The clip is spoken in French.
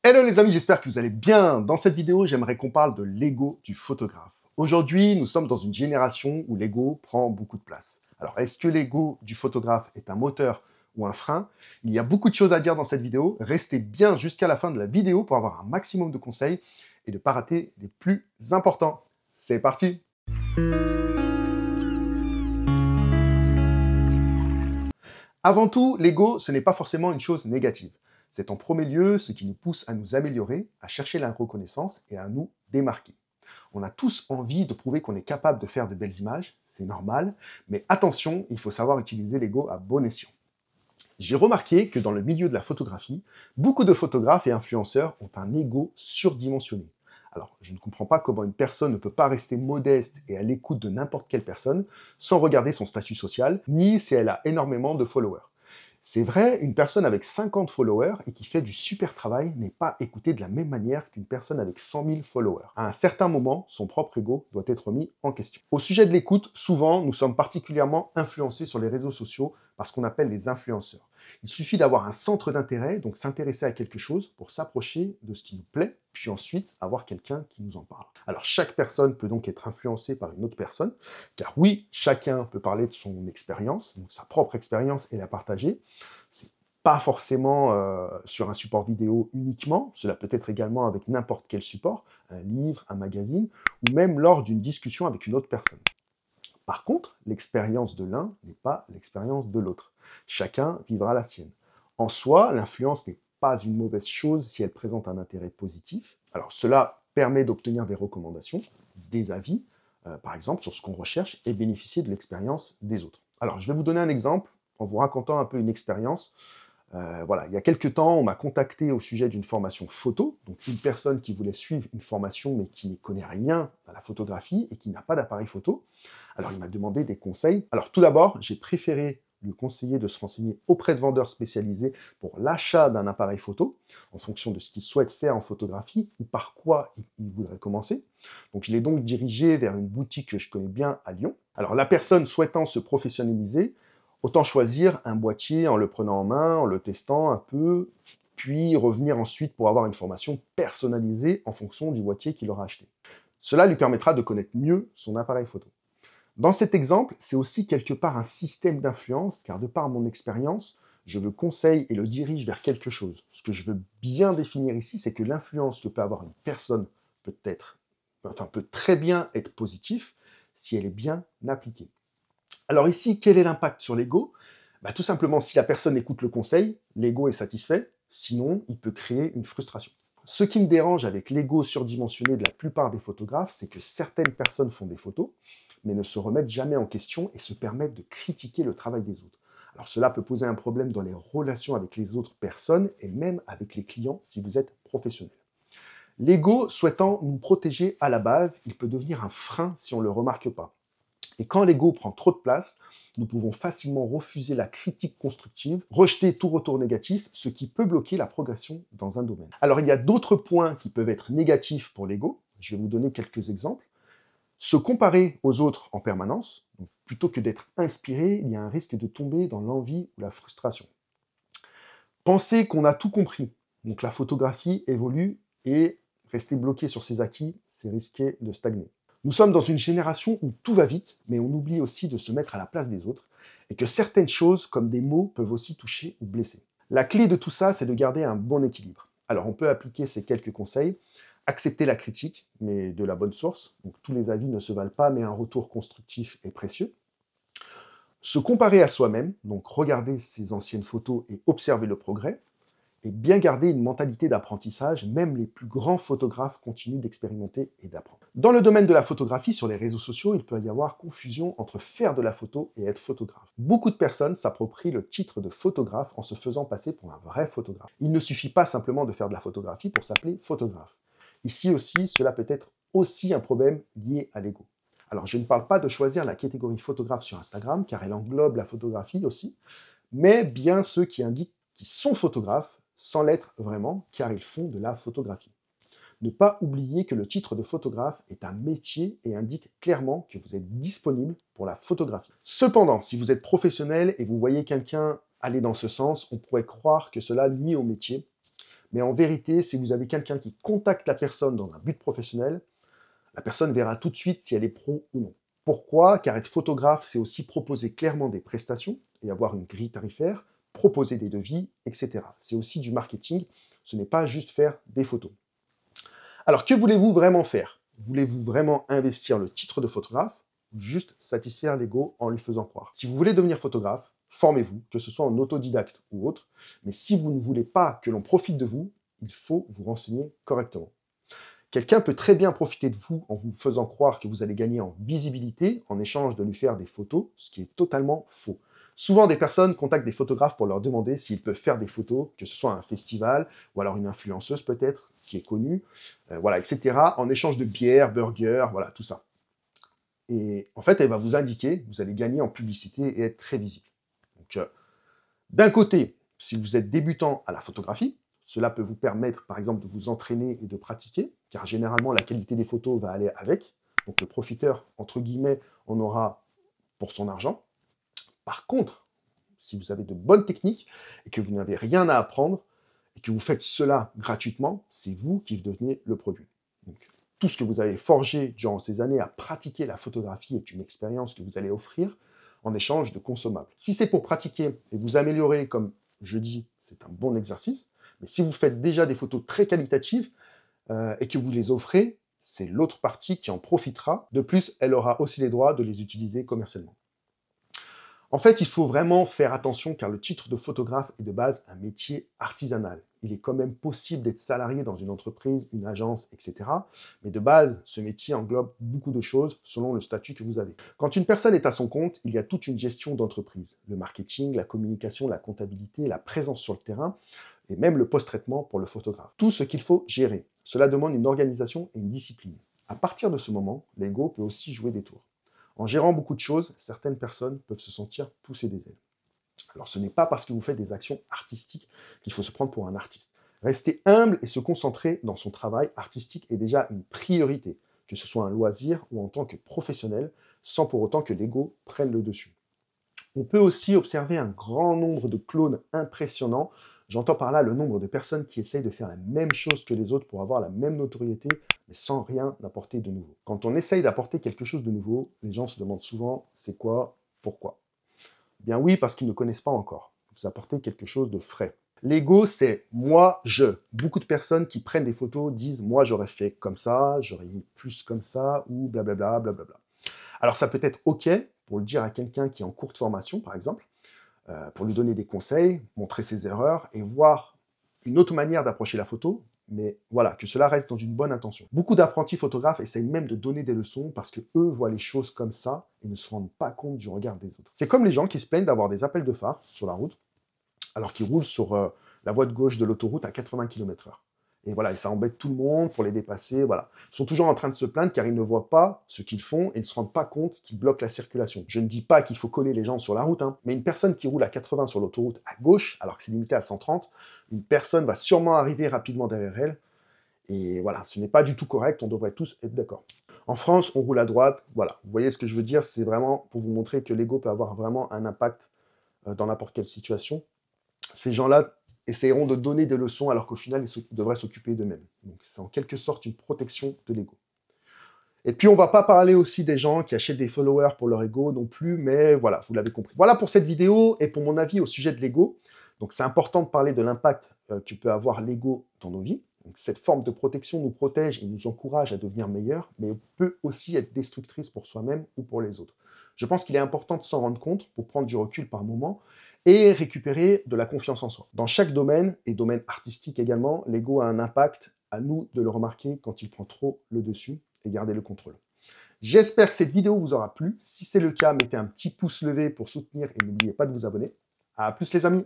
Hello les amis, j'espère que vous allez bien. Dans cette vidéo, j'aimerais qu'on parle de l'ego du photographe. Aujourd'hui, nous sommes dans une génération où l'ego prend beaucoup de place. Alors, est-ce que l'ego du photographe est un moteur ou un frein? Il y a beaucoup de choses à dire dans cette vidéo. Restez bien jusqu'à la fin de la vidéo pour avoir un maximum de conseils et de ne pas rater les plus importants. C'est parti! Avant tout, l'ego, ce n'est pas forcément une chose négative. C'est en premier lieu ce qui nous pousse à nous améliorer, à chercher la reconnaissance et à nous démarquer. On a tous envie de prouver qu'on est capable de faire de belles images, c'est normal, mais attention, il faut savoir utiliser l'ego à bon escient. J'ai remarqué que dans le milieu de la photographie, beaucoup de photographes et influenceurs ont un ego surdimensionné. Alors, je ne comprends pas comment une personne ne peut pas rester modeste et à l'écoute de n'importe quelle personne sans regarder son statut social, ni si elle a énormément de followers. C'est vrai, une personne avec 50 followers et qui fait du super travail n'est pas écoutée de la même manière qu'une personne avec 100 000 followers. À un certain moment, son propre ego doit être mis en question. Au sujet de l'écoute, souvent, nous sommes particulièrement influencés sur les réseaux sociaux par ce qu'on appelle les influenceurs. Il suffit d'avoir un centre d'intérêt, donc s'intéresser à quelque chose pour s'approcher de ce qui nous plaît, puis ensuite avoir quelqu'un qui nous en parle. Alors chaque personne peut donc être influencée par une autre personne, car oui, chacun peut parler de son expérience, donc sa propre expérience et la partager. C'est pas forcément sur un support vidéo uniquement, cela peut être également avec n'importe quel support, un livre, un magazine, ou même lors d'une discussion avec une autre personne. Par contre, l'expérience de l'un n'est pas l'expérience de l'autre. Chacun vivra la sienne. En soi, l'influence n'est pas une mauvaise chose si elle présente un intérêt positif. Alors cela permet d'obtenir des recommandations, des avis, par exemple sur ce qu'on recherche et bénéficier de l'expérience des autres. Alors je vais vous donner un exemple en vous racontant un peu une expérience. Voilà, il y a quelques temps, on m'a contacté au sujet d'une formation photo, donc une personne qui voulait suivre une formation mais qui ne connaît rien à la photographie et qui n'a pas d'appareil photo. Alors il m'a demandé des conseils. Alors tout d'abord, j'ai préféré lui conseiller de se renseigner auprès de vendeurs spécialisés pour l'achat d'un appareil photo, en fonction de ce qu'il souhaite faire en photographie ou par quoi il voudrait commencer. Donc je l'ai donc dirigé vers une boutique que je connais bien à Lyon. Alors la personne souhaitant se professionnaliser, autant choisir un boîtier en le prenant en main, en le testant un peu, puis revenir ensuite pour avoir une formation personnalisée en fonction du boîtier qu'il aura acheté. Cela lui permettra de connaître mieux son appareil photo. Dans cet exemple, c'est aussi quelque part un système d'influence, car de par mon expérience, je le conseille et le dirige vers quelque chose. Ce que je veux bien définir ici, c'est que l'influence que peut avoir une personne peut très bien être positive si elle est bien appliquée. Alors ici, quel est l'impact sur l'ego? Tout simplement, si la personne écoute le conseil, l'ego est satisfait, sinon il peut créer une frustration. Ce qui me dérange avec l'ego surdimensionné de la plupart des photographes, c'est que certaines personnes font des photos, mais ne se remettent jamais en question et se permettent de critiquer le travail des autres. Alors cela peut poser un problème dans les relations avec les autres personnes et même avec les clients si vous êtes professionnel. L'ego souhaitant nous protéger à la base, il peut devenir un frein si on ne le remarque pas. Et quand l'ego prend trop de place, nous pouvons facilement refuser la critique constructive, rejeter tout retour négatif, ce qui peut bloquer la progression dans un domaine. Alors il y a d'autres points qui peuvent être négatifs pour l'ego. Je vais vous donner quelques exemples. Se comparer aux autres en permanence, donc plutôt que d'être inspiré, il y a un risque de tomber dans l'envie ou la frustration. Penser qu'on a tout compris, donc la photographie évolue et rester bloqué sur ses acquis, c'est risquer de stagner. Nous sommes dans une génération où tout va vite, mais on oublie aussi de se mettre à la place des autres, et que certaines choses, comme des mots, peuvent aussi toucher ou blesser. La clé de tout ça, c'est de garder un bon équilibre. Alors on peut appliquer ces quelques conseils, accepter la critique, mais de la bonne source, donc tous les avis ne se valent pas, mais un retour constructif est précieux. Se comparer à soi-même, donc regarder ses anciennes photos et observer le progrès, et bien garder une mentalité d'apprentissage, même les plus grands photographes continuent d'expérimenter et d'apprendre. Dans le domaine de la photographie, sur les réseaux sociaux, il peut y avoir confusion entre faire de la photo et être photographe. Beaucoup de personnes s'approprient le titre de photographe en se faisant passer pour un vrai photographe. Il ne suffit pas simplement de faire de la photographie pour s'appeler photographe. Ici aussi, cela peut être aussi un problème lié à l'ego. Alors, je ne parle pas de choisir la catégorie photographe sur Instagram, car elle englobe la photographie aussi, mais bien ceux qui indiquent qu'ils sont photographes sans l'être vraiment, car ils font de la photographie. Ne pas oublier que le titre de photographe est un métier et indique clairement que vous êtes disponible pour la photographie. Cependant, si vous êtes professionnel et vous voyez quelqu'un aller dans ce sens, on pourrait croire que cela nuit au métier. Mais en vérité, si vous avez quelqu'un qui contacte la personne dans un but professionnel, la personne verra tout de suite si elle est pro ou non. Pourquoi? Car être photographe, c'est aussi proposer clairement des prestations et avoir une grille tarifaire, proposer des devis, etc. C'est aussi du marketing, ce n'est pas juste faire des photos. Alors, que voulez-vous vraiment faire? Voulez-vous vraiment investir le titre de photographe ou juste satisfaire l'ego en lui faisant croire? Si vous voulez devenir photographe, formez-vous, que ce soit en autodidacte ou autre, mais si vous ne voulez pas que l'on profite de vous, il faut vous renseigner correctement. Quelqu'un peut très bien profiter de vous en vous faisant croire que vous allez gagner en visibilité en échange de lui faire des photos, ce qui est totalement faux. Souvent, des personnes contactent des photographes pour leur demander s'ils peuvent faire des photos, que ce soit à un festival, ou alors une influenceuse peut-être, qui est connue, voilà, etc., en échange de bière, burgers, voilà, tout ça. Et en fait, elle va vous indiquer que vous allez gagner en publicité et être très visible. Donc, d'un côté, si vous êtes débutant à la photographie, cela peut vous permettre, par exemple, de vous entraîner et de pratiquer, car généralement, la qualité des photos va aller avec. Donc, le profiteur, entre guillemets, en aura pour son argent. Par contre, si vous avez de bonnes techniques et que vous n'avez rien à apprendre, et que vous faites cela gratuitement, c'est vous qui devenez le produit. Donc, tout ce que vous avez forgé durant ces années à pratiquer la photographie est une expérience que vous allez offrir en échange de consommables. Si c'est pour pratiquer et vous améliorer, comme je dis, c'est un bon exercice, mais si vous faites déjà des photos très qualitatives et que vous les offrez, c'est l'autre partie qui en profitera. De plus, elle aura aussi les droits de les utiliser commercialement. En fait, il faut vraiment faire attention car le titre de photographe est de base un métier artisanal. Il est quand même possible d'être salarié dans une entreprise, une agence, etc. Mais de base, ce métier englobe beaucoup de choses selon le statut que vous avez. Quand une personne est à son compte, il y a toute une gestion d'entreprise. Le marketing, la communication, la comptabilité, la présence sur le terrain et même le post-traitement pour le photographe. Tout ce qu'il faut gérer. Cela demande une organisation et une discipline. À partir de ce moment, l'ego peut aussi jouer des tours. En gérant beaucoup de choses, certaines personnes peuvent se sentir pousser des ailes. Alors ce n'est pas parce que vous faites des actions artistiques qu'il faut se prendre pour un artiste. Rester humble et se concentrer dans son travail artistique est déjà une priorité, que ce soit un loisir ou en tant que professionnel, sans pour autant que l'ego prenne le dessus. On peut aussi observer un grand nombre de clones impressionnants. J'entends par là le nombre de personnes qui essayent de faire la même chose que les autres pour avoir la même notoriété, mais sans rien apporter de nouveau. Quand on essaye d'apporter quelque chose de nouveau, les gens se demandent souvent c'est quoi, pourquoi. Bien oui, parce qu'ils ne connaissent pas encore. Vous apportez quelque chose de frais. L'ego, c'est moi, je. Beaucoup de personnes qui prennent des photos disent moi j'aurais fait comme ça, j'aurais mis plus comme ça, ou blablabla, blablabla. Alors ça peut être OK pour le dire à quelqu'un qui est en cours de formation, par exemple, pour lui donner des conseils, montrer ses erreurs et voir une autre manière d'approcher la photo, mais voilà, que cela reste dans une bonne intention. Beaucoup d'apprentis photographes essayent même de donner des leçons parce que eux voient les choses comme ça et ne se rendent pas compte du regard des autres. C'est comme les gens qui se plaignent d'avoir des appels de phare sur la route, alors qu'ils roulent sur la voie de gauche de l'autoroute à 80 km/h. Et voilà, et ça embête tout le monde pour les dépasser, voilà. Ils sont toujours en train de se plaindre car ils ne voient pas ce qu'ils font et ne se rendent pas compte qu'ils bloquent la circulation. Je ne dis pas qu'il faut coller les gens sur la route, hein, mais une personne qui roule à 80 sur l'autoroute à gauche, alors que c'est limité à 130, une personne va sûrement arriver rapidement derrière elle. Et voilà, ce n'est pas du tout correct, on devrait tous être d'accord. En France, on roule à droite, voilà. Vous voyez ce que je veux dire, c'est vraiment pour vous montrer que l'ego peut avoir vraiment un impact dans n'importe quelle situation. Ces gens-là essaieront de donner des leçons alors qu'au final, ils devraient s'occuper d'eux-mêmes. Donc c'est en quelque sorte une protection de l'ego. Et puis on va pas parler aussi des gens qui achètent des followers pour leur ego non plus, mais voilà, vous l'avez compris. Voilà pour cette vidéo et pour mon avis au sujet de l'ego. Donc c'est important de parler de l'impact que peut avoir l'ego dans nos vies. Donc, cette forme de protection nous protège et nous encourage à devenir meilleurs, mais peut aussi être destructrice pour soi-même ou pour les autres. Je pense qu'il est important de s'en rendre compte pour prendre du recul par moment et récupérer de la confiance en soi. Dans chaque domaine, et domaine artistique également, l'ego a un impact, à nous de le remarquer quand il prend trop le dessus et garder le contrôle. J'espère que cette vidéo vous aura plu. Si c'est le cas, mettez un petit pouce levé pour soutenir et n'oubliez pas de vous abonner. À plus les amis!